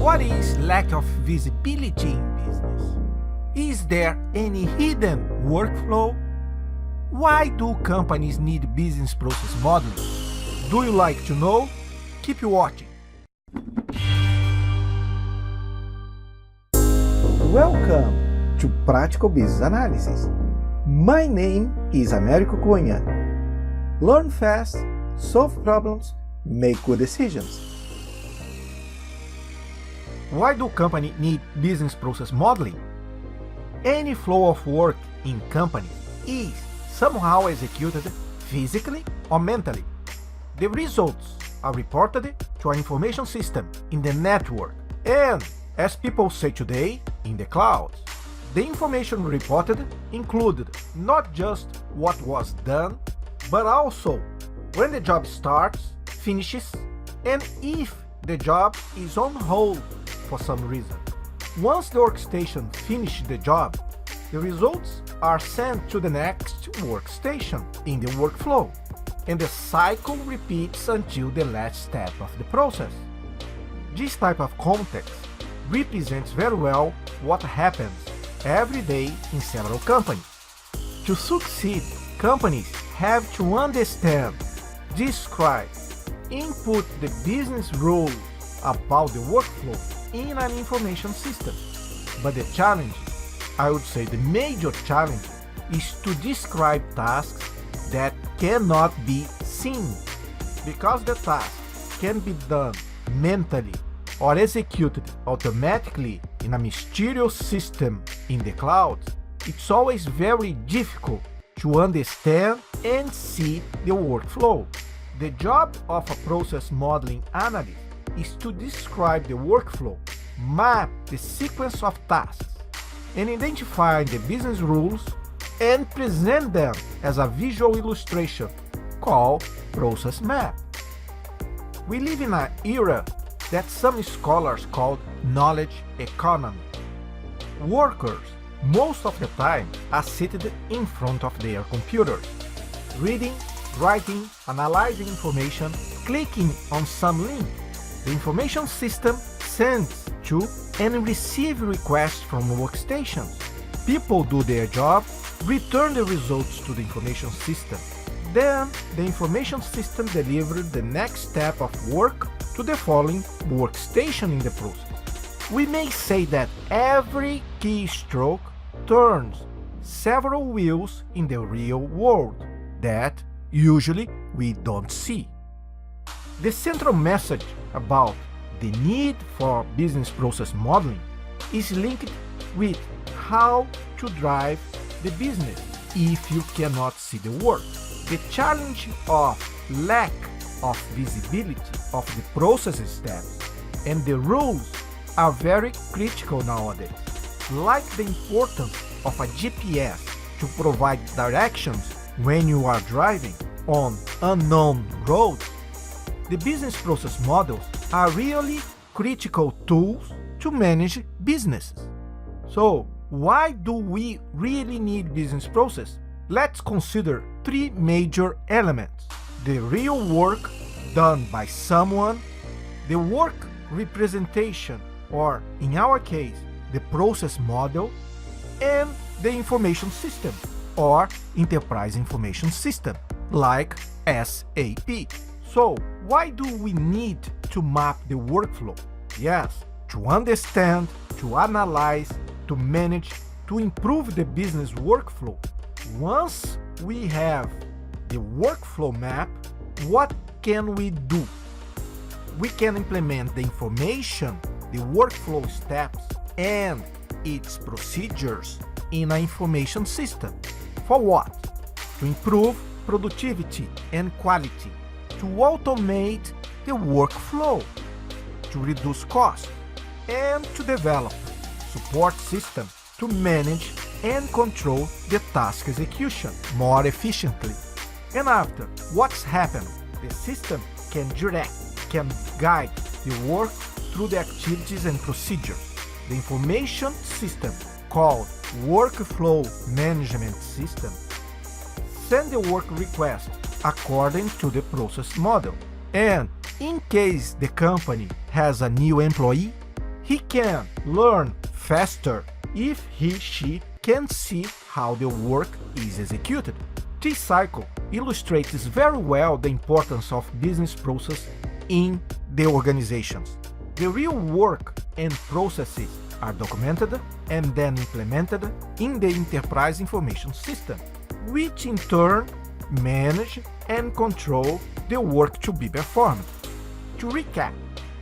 What is lack of visibility in business? Is there any hidden workflow? Why do companies need business process modeling? Do you like to know? Keep watching. Welcome to Practical Business Analysis. My name is Américo Cunha. Learn fast, solve problems, make good decisions. Why do companies need business process modeling? Any flow of work in company is somehow executed physically or mentally. The results are reported to an information system in the network and, as people say today, in the cloud. The information reported included not just what was done, but also when the job starts, finishes, and if the job is on hold for some reason. Once the workstation finishes the job, the results are sent to the next workstation in the workflow, and the cycle repeats until the last step of the process. This type of context represents very well what happens every day in several companies. To succeed, companies have to understand, describe, input the business rules about the workflow in an information system. But the challenge, I would say the major challenge, is to describe tasks that cannot be seen. Because the task can be done mentally or executed automatically in a mysterious system in the cloud, it's always very difficult to understand and see the workflow. The job of a process modeling analyst is to describe the workflow, map the sequence of tasks, and identify the business rules and present them as a visual illustration called process map. We live in an era that some scholars call knowledge economy. Workers, most of the time, are seated in front of their computers, reading, writing, analyzing information, clicking on some link. The information system sends to and receives requests from workstations. People do their job, return the results to the information system. Then, the information system delivers the next step of work to the following workstation in the process. We may say that every keystroke turns several wheels in the real world that usually we don't see. The central message about the need for business process modeling is linked with how to drive the business if you cannot see the work. The challenge of lack of visibility of the process steps and the rules are very critical nowadays. Like the importance of a GPS to provide directions when you are driving on unknown roads, the business process models are really critical tools to manage businesses. So, why do we really need business process? Let's consider three major elements: the real work done by someone, the work representation, or in our case, the process model, and the information system, or enterprise information system, like SAP. So, why do we need to map the workflow? Yes, to understand, to analyze, to manage, to improve the business workflow. Once we have the workflow map, what can we do? We can implement the information, the workflow steps, and its procedures in an information system. For what? To improve productivity and quality, to automate the workflow, to reduce costs, and to develop support systems to manage and control the task execution more efficiently. And after what's happened, the system can guide the work through the activities and procedures. The information system, called workflow management system, send the work request according to the process model. And in case the company has a new employee, He can learn faster if she can see how the work is executed. This cycle illustrates very well the importance of business process in the organizations. The real work and processes are documented and then implemented in the enterprise information system, which in turn manage and control the work to be performed. To recap,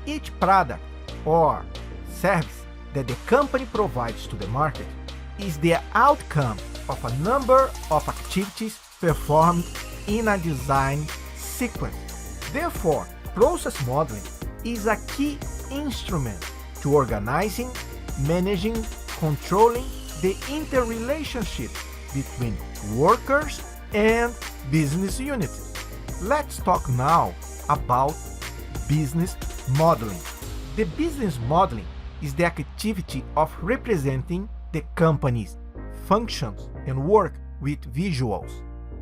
each product or service that the company provides to the market is the outcome of a number of activities performed in a design sequence. Therefore, process modeling is a key instrument to organizing, managing, controlling the interrelationship between workers and business units. Let's talk now about business modeling. The business modeling is the activity of representing the company's functions and work with visuals.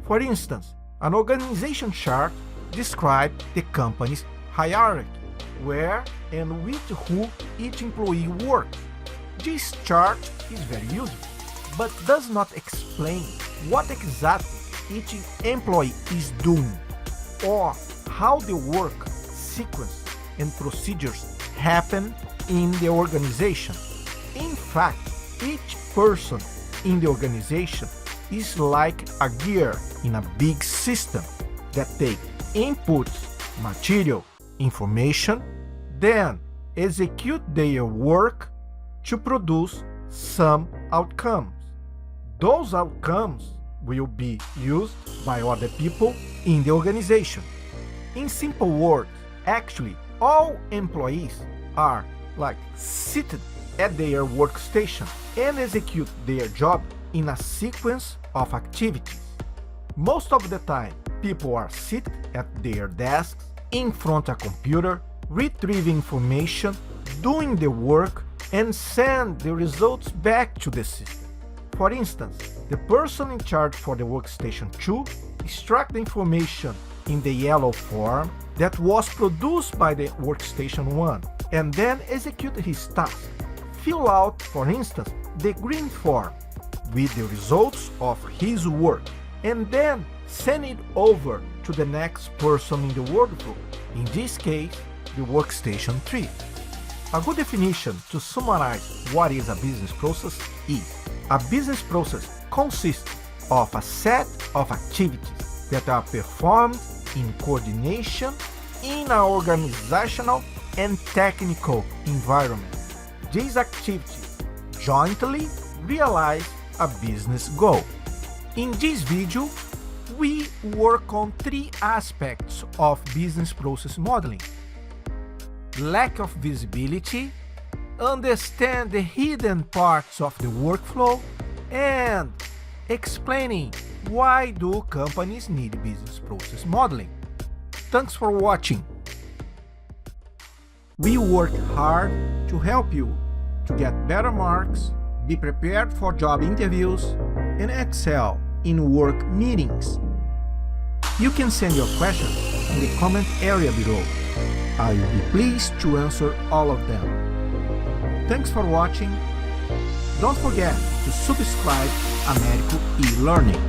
For instance, an organization chart describes the company's hierarchy, where and with who each employee works. This chart is very useful, but does not explain what exactly each employee is doing or how the work sequence and procedures happen in the organization. In fact, each person in the organization is like a gear in a big system that takes inputs, material, information, then execute their work to produce some outcomes. Those outcomes will be used by other people in the organization. In simple words, actually, all employees are seated at their workstation and execute their job in a sequence of activities. Most of the time, people are seated at their desks, in front of a computer, retrieving information, doing the work, and send the results back to the system. For instance, the person in charge for the workstation 2 extracts the information in the yellow form that was produced by the workstation 1 and then execute his task. Fill out, for instance, the green form with the results of his work and then send it over to the next person in the workflow, in this case, the workstation 3. A good definition to summarize what is a business process is: a business process consists of a set of activities that are performed in coordination in an organizational and technical environment. These activities jointly realize a business goal. In this video, we work on 3 aspects of business process modeling: lack of visibility, understand the hidden parts of the workflow, and explaining why do companies need business process modeling. Thanks for watching. We work hard to help you to get better marks, be prepared for job interviews, and excel in work meetings. You can send your questions in the comment area below. I will be pleased to answer all of them. Thanks for watching. Don't forget to subscribe Américo e-Learning.